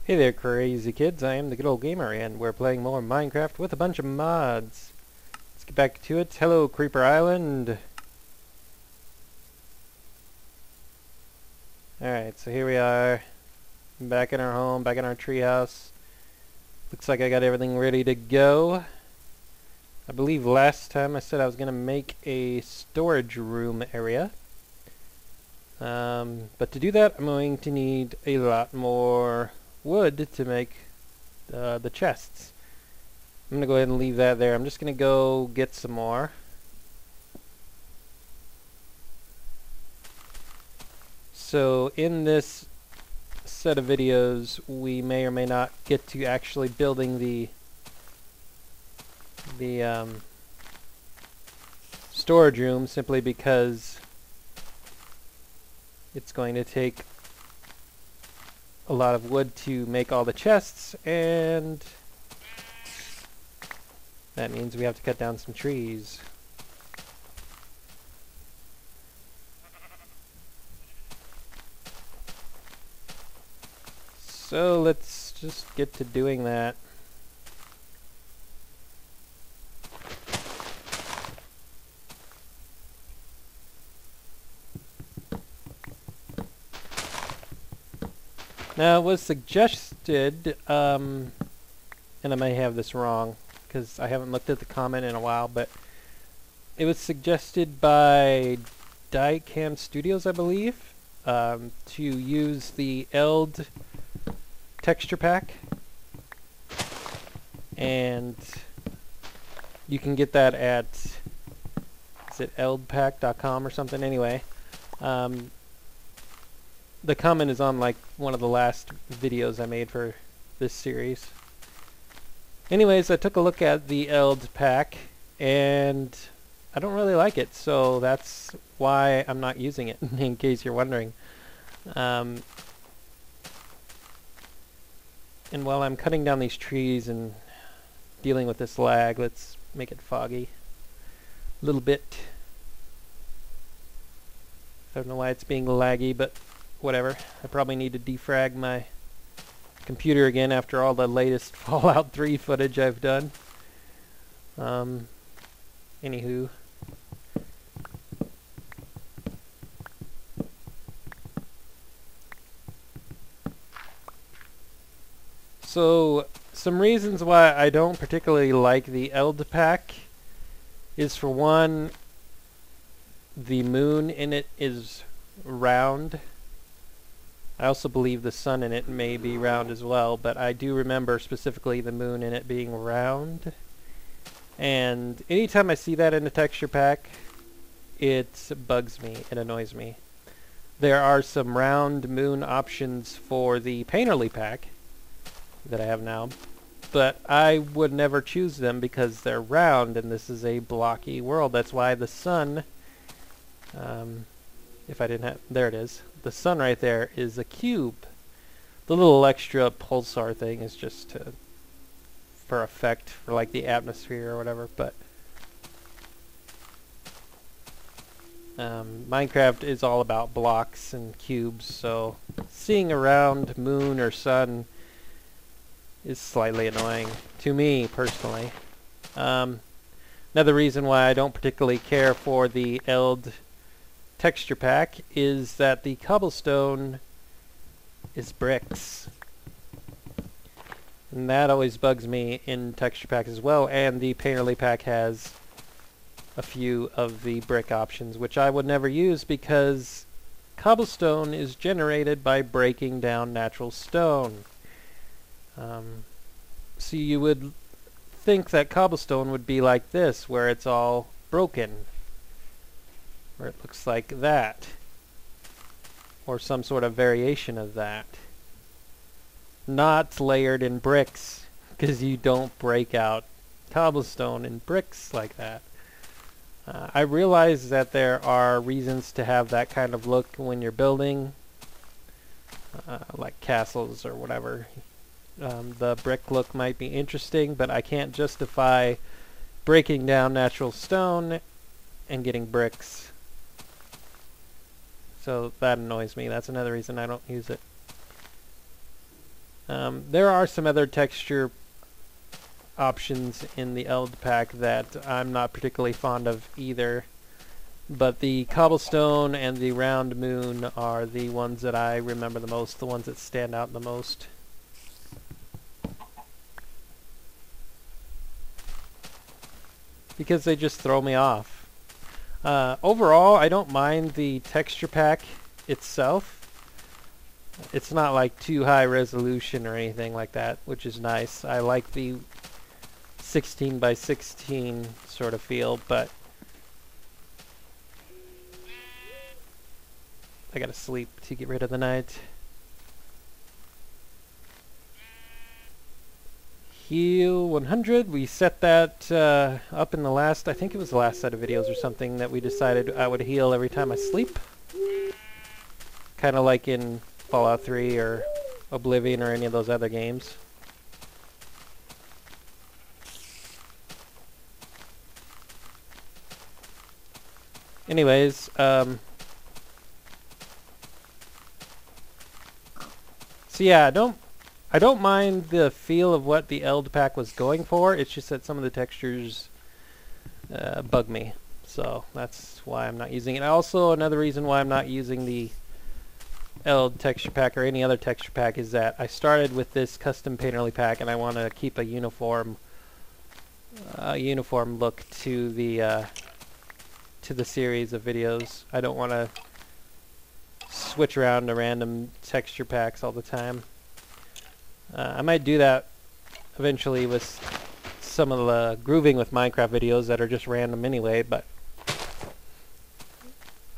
Hey there, crazy kids. I am the good old gamer, and we're playing more Minecraft with a bunch of mods. Let's get back to it. Hello, Creeper Island. Alright, so here we are. Back in our home, back in our treehouse. Looks like I got everything ready to go. I believe last time I said I was going to make a storage room area. But to do that, I'm going to need a lot more wood to make the chests. I'm going to go ahead and leave that there. I'm just going to go get some more. So in this set of videos, we may or may not get to actually building the storage room, simply because it's going to take a lot of wood to make all the chests, and that means we have to cut down some trees. So let's just get to doing that. Now it was suggested, and I may have this wrong because I haven't looked at the comment in a while, but it was suggested by Diecam Studios, I believe, to use the Eld texture pack, and you can get that at, is it eldpack.com or something? Anyway, the comment is on like one of the last videos I made for this series. Anyways, I took a look at the Eld pack and I don't really like it, so that's why I'm not using it, in case you're wondering. And while I'm cutting down these trees and dealing with this lag, let's make it foggy a little bit. I don't know why it's being laggy, but whatever. I probably need to defrag my computer again after all the latest Fallout 3 footage I've done. Anywho. So, some reasons why I don't particularly like the Eld pack is, for one, the moon in it is round. I also believe the sun in it may be round as well, but I do remember specifically the moon in it being round. And anytime I see that in a texture pack, it bugs me, it annoys me. There are some round moon options for the Painterly pack that I have now, but I would never choose them because they're round and this is a blocky world. That's why the sun, if I didn't have, there it is. The sun right there is a cube. The little extra pulsar thing is just for effect, for like the atmosphere or whatever, but Minecraft is all about blocks and cubes, so seeing a round moon or sun is slightly annoying to me personally. Another reason why I don't particularly care for the Eld texture pack is that the cobblestone is bricks, and that always bugs me in texture packs as well. And the Painterly pack has a few of the brick options, which I would never use because cobblestone is generated by breaking down natural stone. So you would think that cobblestone would be like this, where it's all broken, where it looks like that, or some sort of variation of that, not layered in bricks, because you don't break out cobblestone in bricks like that. I realize that there are reasons to have that kind of look when you're building, like castles or whatever. The brick look might be interesting, but I can't justify breaking down natural stone and getting bricks. So that annoys me. That's another reason I don't use it. There are some other texture options in the Eld pack that I'm not particularly fond of either, but the cobblestone and the round moon are the ones that I remember the most, the ones that stand out the most. Because they just throw me off. Overall, I don't mind the texture pack itself. It's not like too high resolution or anything like that, which is nice. I like the 16 by 16 sort of feel, but I gotta sleep to get rid of the night. Heal 100. We set that up in the last, I think it was the last set of videos or something, that we decided I would heal every time I sleep. Kind of like in Fallout 3 or Oblivion or any of those other games. Anyways, so yeah, I don't mind the feel of what the Eld pack was going for. It's just that some of the textures bug me, so that's why I'm not using it. Also, another reason why I'm not using the Eld texture pack or any other texture pack is that I started with this custom painterly pack, and I want to keep a uniform look to the series of videos. I don't want to switch around to random texture packs all the time. I might do that eventually with some of the grooving with Minecraft videos that are just random anyway, but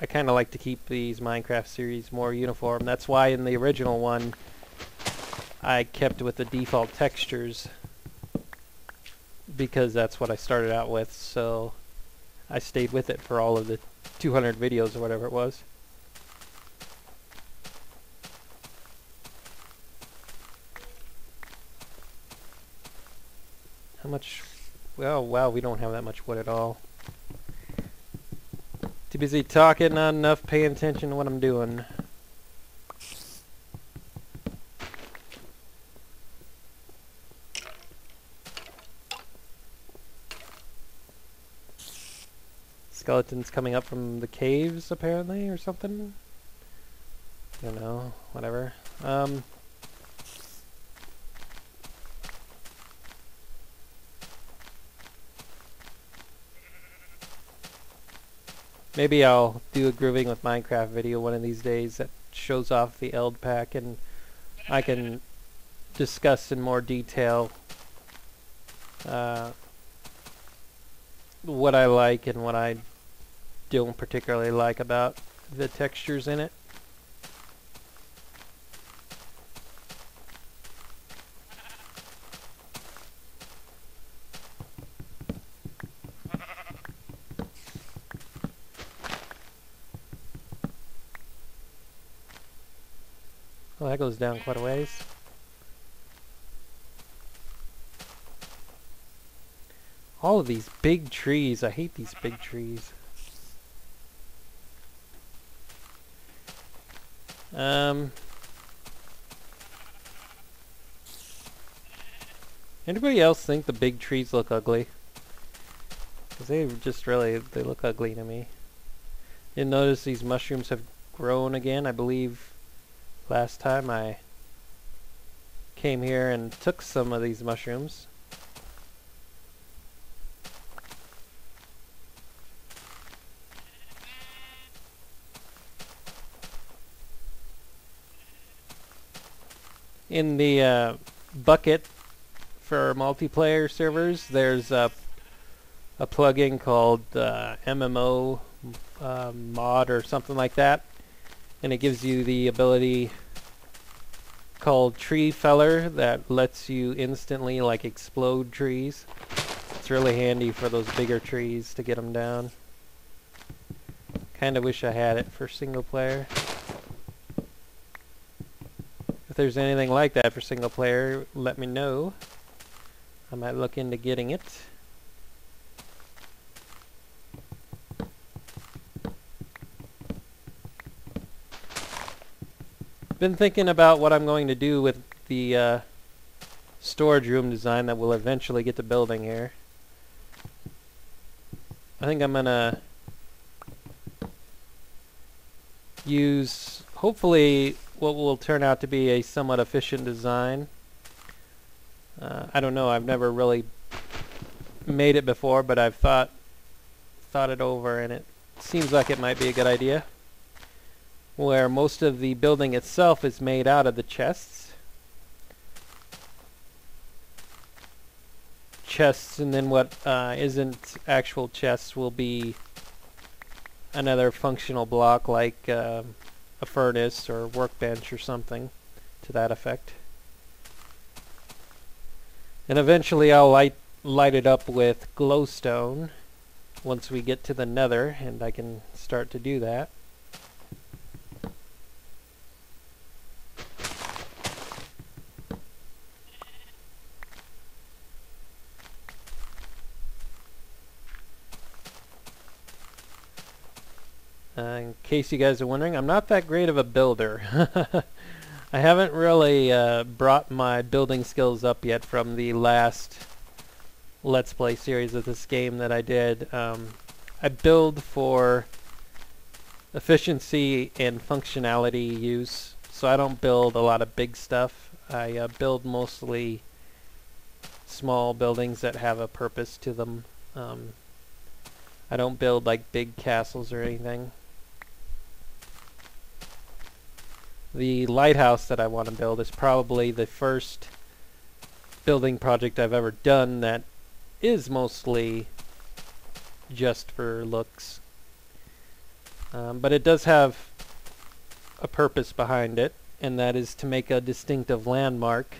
I kind of like to keep these Minecraft series more uniform. That's why in the original one I kept with the default textures, because that's what I started out with, so I stayed with it for all of the 200 videos or whatever it was. How much? Well, wow, we don't have that much wood at all. Too busy talking, not enough paying attention to what I'm doing. Skeletons coming up from the caves, apparently, or something. I don't know, whatever. Maybe I'll do a grooving with Minecraft video one of these days that shows off the Eld pack, and I can discuss in more detail what I like and what I don't particularly like about the textures in it. Well, that goes down quite a ways. All of these big trees. I hate these big trees. Anybody else think the big trees look ugly? Because they just really, they look ugly to me. You notice these mushrooms have grown again. I believe last time I came here and took some of these mushrooms. In the bucket for multiplayer servers, there's a plugin called MMO mod or something like that, and it gives you the ability called Tree Feller that lets you instantly like explode trees. It's really handy for those bigger trees to get them down. Kinda wish I had it for single player. If there's anything like that for single player, let me know. I might look into getting it. Been thinking about what I'm going to do with the storage room design that we'll eventually get to building here. I think I'm gonna use, hopefully, what will turn out to be a somewhat efficient design. I don't know, I've never really made it before, but I've thought it over, and it seems like it might be a good idea. Where most of the building itself is made out of the chests. And then what isn't actual chests will be another functional block, like a furnace or workbench or something to that effect. And eventually I'll light it up with glowstone once we get to the nether, and I can start to do that. In case you guys are wondering, I'm not that great of a builder. I haven't really brought my building skills up yet from the last Let's Play series of this game that I did. I build for efficiency and functionality use, so I don't build a lot of big stuff. I build mostly small buildings that have a purpose to them. I don't build like big castles or anything. The lighthouse that I want to build is probably the first building project I've ever done that is mostly just for looks. But it does have a purpose behind it, and that is to make a distinctive landmark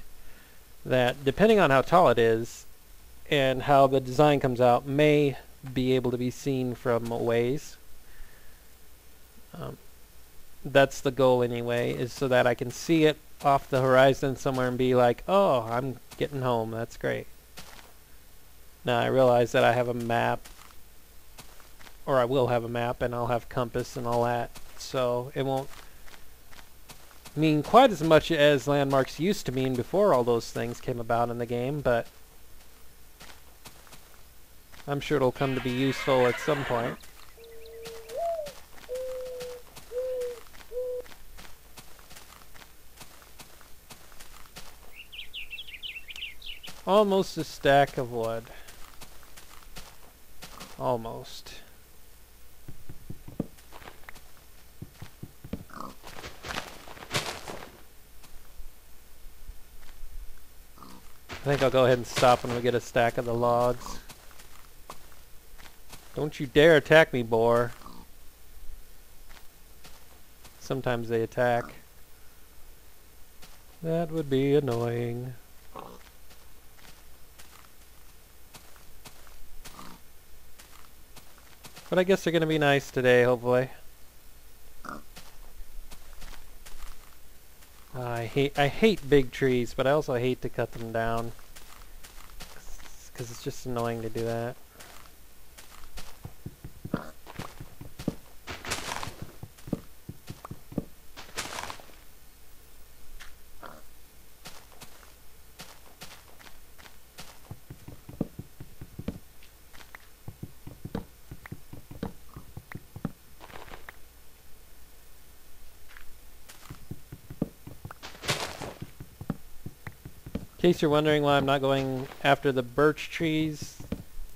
that, depending on how tall it is and how the design comes out, may be able to be seen from a ways. That's the goal anyway, is so that I can see it off the horizon somewhere and be like, oh, I'm getting home, that's great. Now I realize that I have a map, or I will have a map, and I'll have compass and all that, so it won't mean quite as much as landmarks used to mean before all those things came about in the game, but I'm sure it'll come to be useful at some point. Almost a stack of wood. Almost. I think I'll go ahead and stop when we get a stack of the logs. Don't you dare attack me, boar. Sometimes they attack. That would be annoying. But I guess they're gonna be nice today, hopefully. I hate big trees, but I also hate to cut them down, because it's just annoying to do that. In case you're wondering why I'm not going after the birch trees,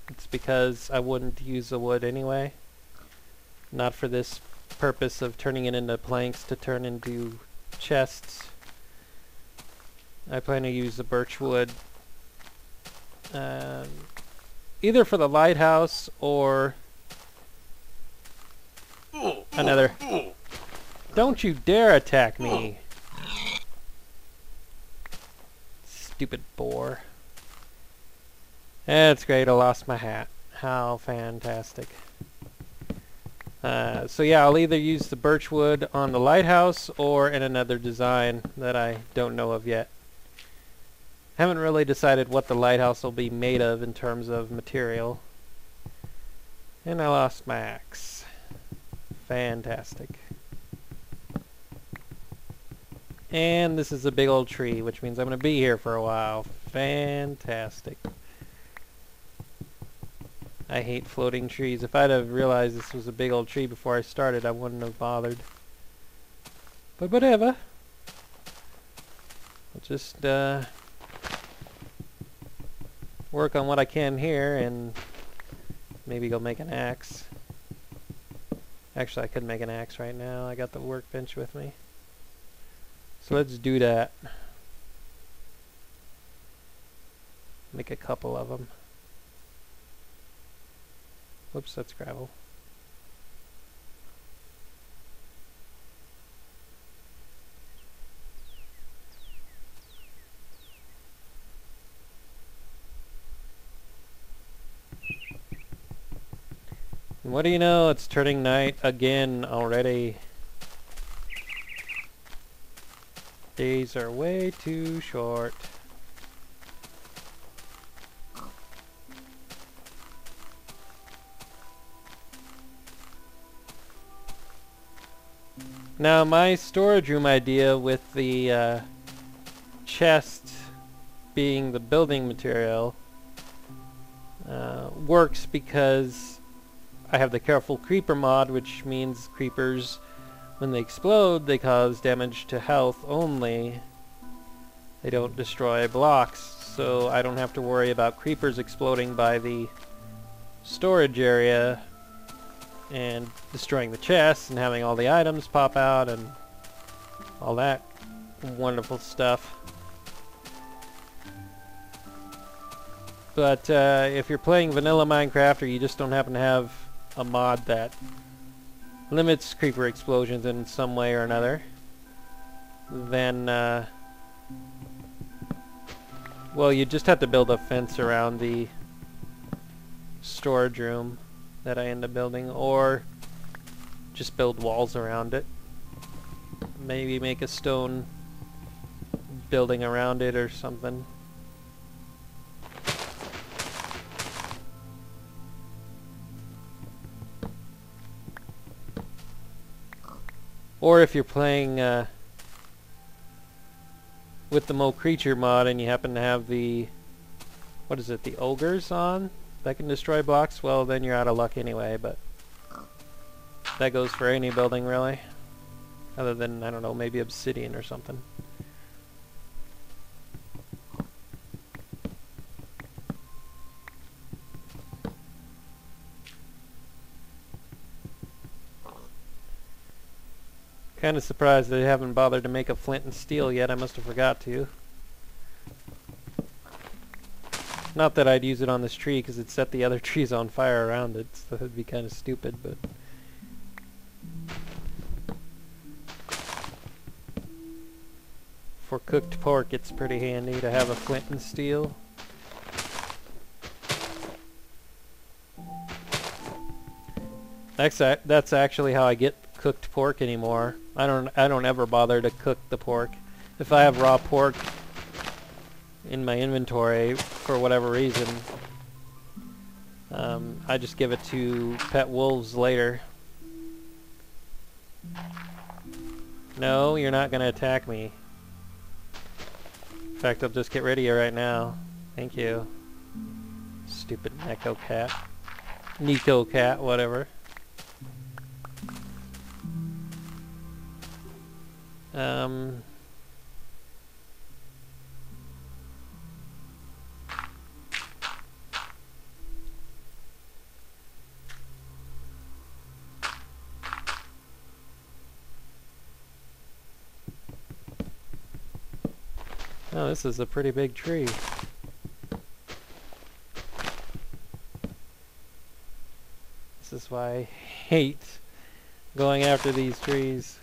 it's because I wouldn't use the wood anyway. Not for this purpose of turning it into planks to turn into chests. I plan to use the birch wood either for the lighthouse or another... Don't you dare attack me! Stupid boar. That's great, I lost my hat. How fantastic. So yeah, I'll either use the birch wood on the lighthouse or in another design that I don't know of yet. Haven't really decided what the lighthouse will be made of in terms of material. And I lost my axe. Fantastic. And this is a big old tree, which means I'm going to be here for a while. Fantastic. I hate floating trees. If I'd have realized this was a big old tree before I started, I wouldn't have bothered. But whatever. I'll just work on what I can here and maybe go make an axe. Actually, I could make an axe right now. I got the workbench with me. So let's do that. Make a couple of them. Whoops, that's gravel. And what do you know? It's turning night again already. Days are way too short. Now my storage room idea with the chest being the building material works because I have the careful creeper mod, which means creepers, when they explode, they cause damage to health only. They don't destroy blocks, so I don't have to worry about creepers exploding by the storage area and destroying the chests and having all the items pop out and all that wonderful stuff. But if you're playing vanilla Minecraft, or you just don't happen to have a mod that limits creeper explosions in some way or another, then well, you just have to build a fence around the storage room that I end up building, or just build walls around it. Maybe make a stone building around it or something. Or if you're playing with the Mo Creature mod and you happen to have the, what is it, the ogres on that can destroy blocks, well then you're out of luck anyway, but that goes for any building really, other than, I don't know, maybe obsidian or something. Kind of surprised they haven't bothered to make a flint and steel yet. I must have forgot to. Not that I'd use it on this tree, because it'd set the other trees on fire around it, so that'd be kind of stupid, but... For cooked pork, it's pretty handy to have a flint and steel. That's actually how I get cooked pork anymore. I don't ever bother to cook the pork. If I have raw pork in my inventory for whatever reason, I just give it to pet wolves later. No, you're not gonna attack me. In fact, I'll just get rid of you right now. Thank you. Stupid Neko cat. Nico cat, whatever. Oh, this is a pretty big tree. This is why I hate going after these trees.